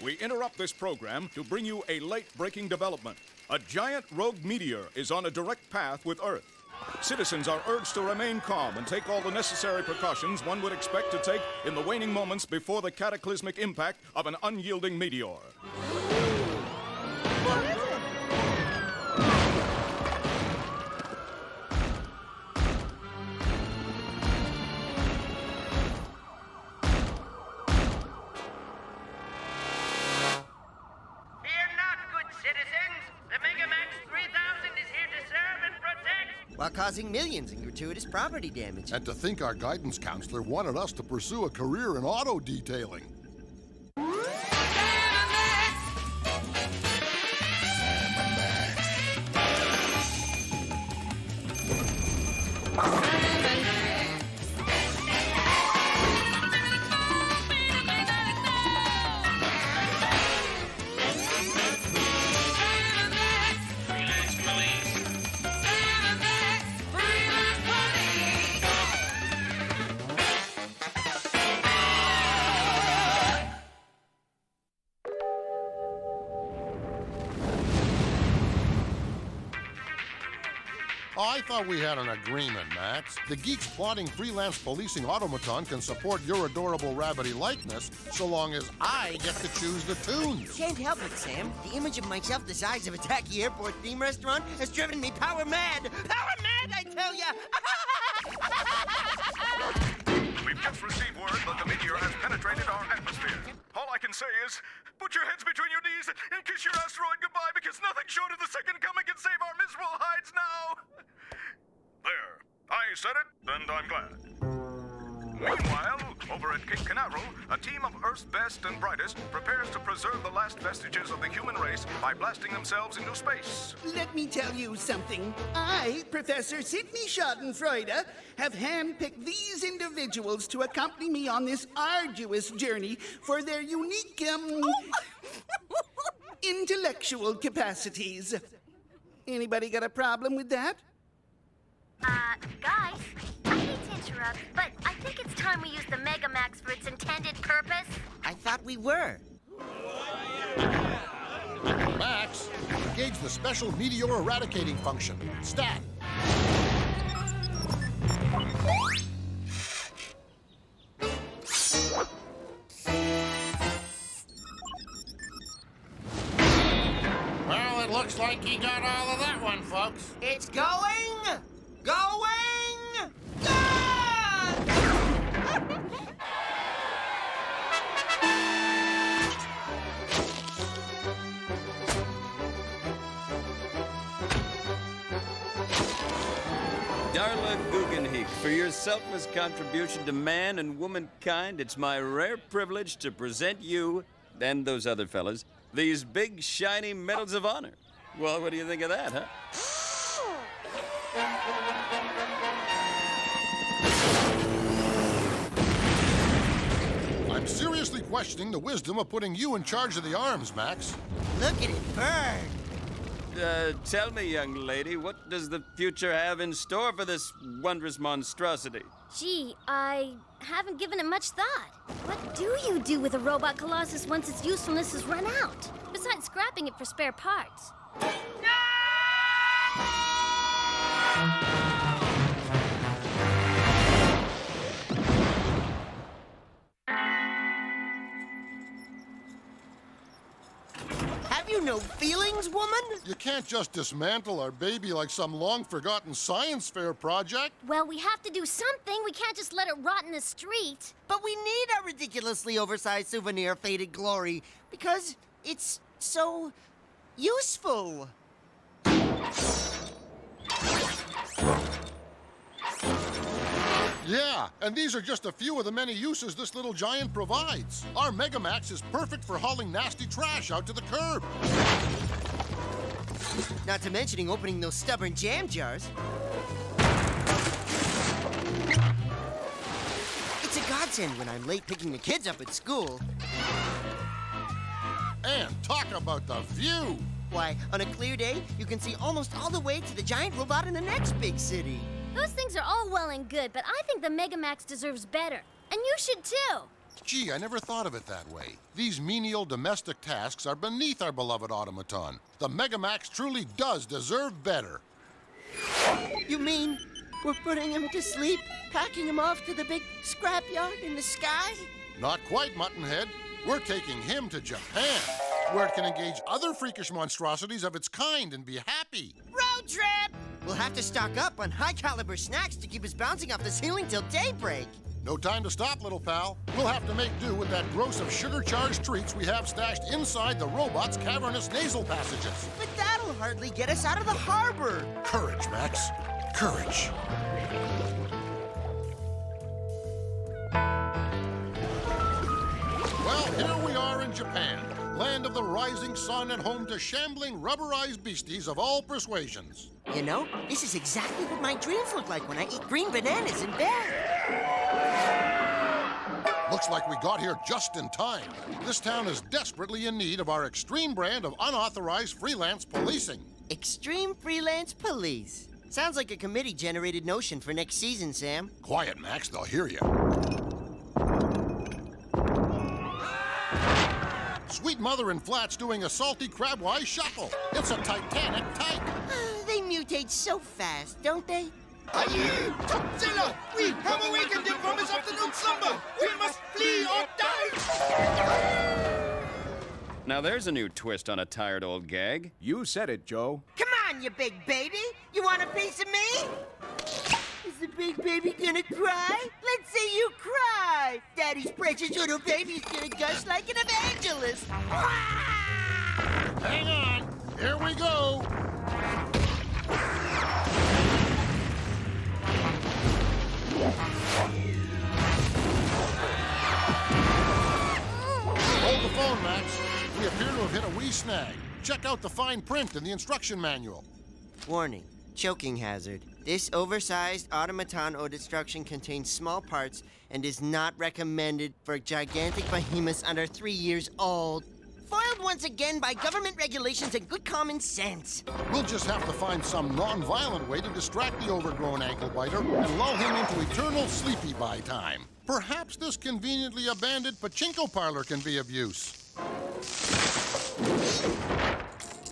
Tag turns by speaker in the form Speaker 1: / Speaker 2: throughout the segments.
Speaker 1: we interrupt this program to bring you a late-breaking development. A giant rogue meteor is on a direct path with Earth. Citizens are urged to remain calm and take all the necessary precautions one would expect to take in the waning moments before the cataclysmic impact of an unyielding meteor.
Speaker 2: What is it?
Speaker 3: While causing millions in gratuitous property damage.
Speaker 4: And to think our guidance counselor wanted us to pursue a career in auto detailing. I thought we had an agreement, Max. The geeks plotting freelance policing automaton can support your adorable rabbity likeness so long as I get to choose the tunes.
Speaker 3: Can't help it, Sam. The image of myself the size of a tacky airport theme restaurant has driven me power mad. Power mad, I tell ya!
Speaker 1: We've just received word that the meteor has penetrated our atmosphere. All I can say is, put your heads between your knees and kiss your asteroid goodbye, because nothing short of the second coming can save our miserable hides now. There. I said it, and I'm glad. Meanwhile, over at Cape Canaveral, a team of Earth's best and brightest prepares to preserve the last vestiges of the human race by blasting themselves into space.
Speaker 5: Let me tell you something. I, Professor Sidney Schadenfreude, have handpicked these individuals to accompany me on this arduous journey for their unique, intellectual capacities. Anybody got a problem with that?
Speaker 6: Guys, I hate to interrupt, but I think it's time we use the Megamax for its intended purpose.
Speaker 3: I thought we were.
Speaker 4: Max, engage the special meteor eradicating function. Stat.
Speaker 7: Well, it looks like he got all of that one, folks.
Speaker 3: It's going! Going! Gone!
Speaker 8: Darla Guggenheim, for your selfless contribution to man and womankind, it's my rare privilege to present you, and those other fellas, these big, shiny medals of honor. Well, what do you think of that, huh?
Speaker 4: I'm seriously questioning the wisdom of putting you in charge of the arms, Max.
Speaker 3: Look at it burn!
Speaker 8: Tell me, young lady, what does the future have in store for this wondrous monstrosity?
Speaker 6: Gee, I haven't given it much thought. What do you do with a robot colossus once its usefulness is run out? Besides scrapping it for spare parts.
Speaker 3: Have you no feelings, woman?
Speaker 4: You can't just dismantle our baby like some long-forgotten science fair project.
Speaker 6: Well, we have to do something. We can't just let it rot in the street.
Speaker 3: But we need our ridiculously oversized souvenir of faded glory because it's so useful.
Speaker 4: Yeah, and these are just a few of the many uses this little giant provides. Our Megamax is perfect for hauling nasty trash out to the curb.
Speaker 3: Not to mentioning opening those stubborn jam jars. It's a godsend when I'm late picking the kids up at school.
Speaker 4: And talk about the view.
Speaker 3: Why, on a clear day, you can see almost all the way to the giant robot in the next big city.
Speaker 6: Those things are all well and good, but I think the Megamax deserves better. And you should too.
Speaker 4: Gee, I never thought of it that way. These menial domestic tasks are beneath our beloved automaton. The Megamax truly does deserve better.
Speaker 3: You mean we're putting him to sleep, packing him off to the big scrapyard in the sky?
Speaker 4: Not quite, Muttonhead. We're taking him to Japan, where it can engage other freakish monstrosities of its kind and be happy.
Speaker 3: Road trip! We'll have to stock up on high-caliber snacks to keep us bouncing off the ceiling till daybreak.
Speaker 4: No time to stop, little pal. We'll have to make do with that gross of sugar-charged treats we have stashed inside the robot's cavernous nasal passages.
Speaker 3: But that'll hardly get us out of the harbor.
Speaker 4: Courage, Max. Courage. Well, here we are in Japan, land of the rising sun and home to shambling, rubberized beasties of all persuasions.
Speaker 3: You know, this is exactly what my dreams look like when I eat green bananas in bed.
Speaker 4: Looks like we got here just in time. This town is desperately in need of our extreme brand of unauthorized freelance policing.
Speaker 3: Extreme Freelance Police. Sounds like a committee-generated notion for next season, Sam.
Speaker 4: Quiet, Max, they'll hear you. Sweet mother in flats doing a salty crabwise shuffle. It's a titanic type.
Speaker 3: They mutate so fast, don't they?
Speaker 2: Aye, Topzilla! We have awakened him from his afternoon slumber! We must flee or die!
Speaker 8: Now there's a new twist on a tired old gag.
Speaker 9: You said it, Joe.
Speaker 3: Come on, you big baby! You want a piece of me? Is the big baby gonna cry? Let's see you cry! Daddy's precious little baby's gonna gush like an evangelist!
Speaker 4: Hang on. Here we go. Hold the phone, Max. We appear to have hit a wee snag. Check out the fine print in the instruction manual.
Speaker 3: Warning. Choking hazard. This oversized automaton or destruction contains small parts and is not recommended for gigantic behemoths under 3 years old. Foiled once again by government regulations and good common sense.
Speaker 4: We'll just have to find some non-violent way to distract the overgrown ankle biter and lull him into eternal sleepy-by time. Perhaps this conveniently abandoned pachinko parlor can be of use.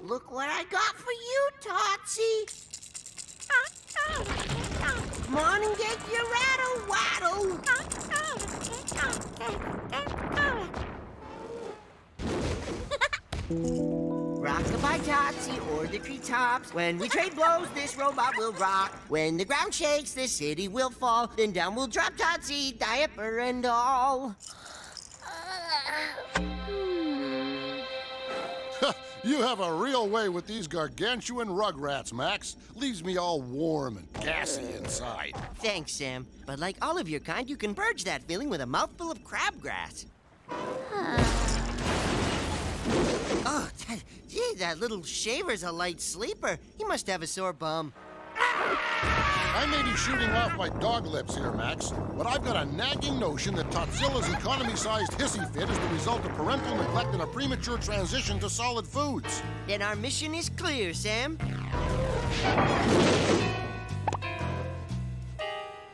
Speaker 3: Look what I got for you, Tootsie. Come on and get your rattle-waddle. Rock-a-bye Tootsie or the treetops. When we trade blows, this robot will rock. When the ground shakes, this city will fall. Then down will drop Tootsie, diaper and all.
Speaker 4: You have a real way with these gargantuan rugrats, Max. Leaves me all warm and gassy inside.
Speaker 3: Thanks, Sam. But like all of your kind, you can purge that feeling with a mouthful of crabgrass. Oh, gee, that little shaver's a light sleeper. He must have a sore bum.
Speaker 4: I may be shooting off my dog lips here, Max, but I've got a nagging notion that Totzilla's economy-sized hissy fit is the result of parental neglect and a premature transition to solid foods.
Speaker 3: Then our mission is clear, Sam.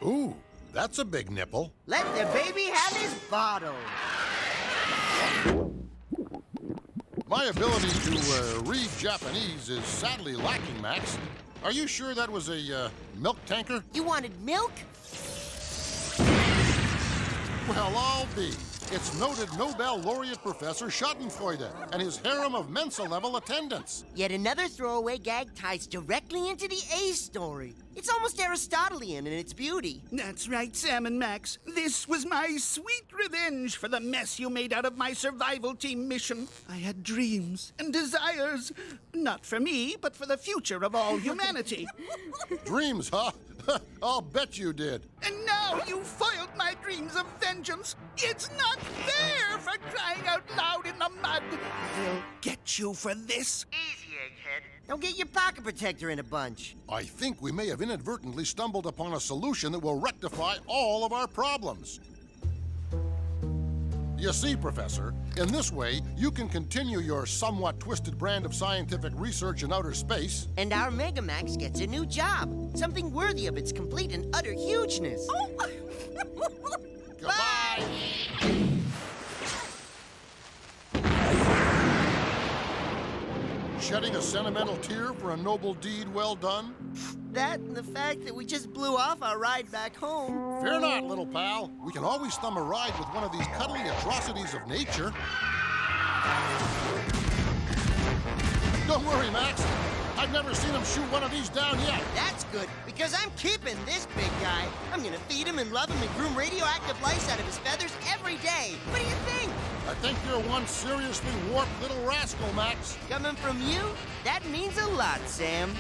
Speaker 4: Ooh, that's a big nipple.
Speaker 3: Let the baby have his bottle.
Speaker 4: My ability to read Japanese is sadly lacking, Max. Are you sure that was a milk tanker?
Speaker 3: You wanted milk?
Speaker 4: Well, I'll be. It's noted Nobel laureate Professor Schadenfreude and his harem of Mensa-level attendants.
Speaker 3: Yet another throwaway gag ties directly into the A story. It's almost Aristotelian in its beauty.
Speaker 5: That's right, Sam and Max. This was my sweet revenge for the mess you made out of my survival team mission. I had dreams and desires. Not for me, but for the future of all humanity.
Speaker 4: Dreams, huh? I'll bet you did.
Speaker 5: And now you foiled my dreams of vengeance. It's not fair for crying out loud in the mud. I'll get you for this.
Speaker 3: Easy, egghead. Don't get your pocket protector in a bunch.
Speaker 4: I think we may have inadvertently stumbled upon a solution that will rectify all of our problems. You see, Professor, in this way, you can continue your somewhat twisted brand of scientific research in outer space.
Speaker 3: And our Megamax gets a new job. Something worthy of its complete and utter hugeness.
Speaker 4: Goodbye. shedding a sentimental tear for a noble deed well done?
Speaker 3: That and the fact that we just blew off our ride back home.
Speaker 4: Fear not, little pal. We can always thumb a ride with one of these cuddly atrocities of nature. Don't worry, Max. I've never seen him shoot one of these down yet.
Speaker 3: That's good, because I'm keeping this big guy. I'm gonna feed him and love him and groom radioactive lice out of his feathers every day. What do you think?
Speaker 4: I think you're one seriously warped little rascal, Max.
Speaker 3: Coming from you? That means a lot, Sam.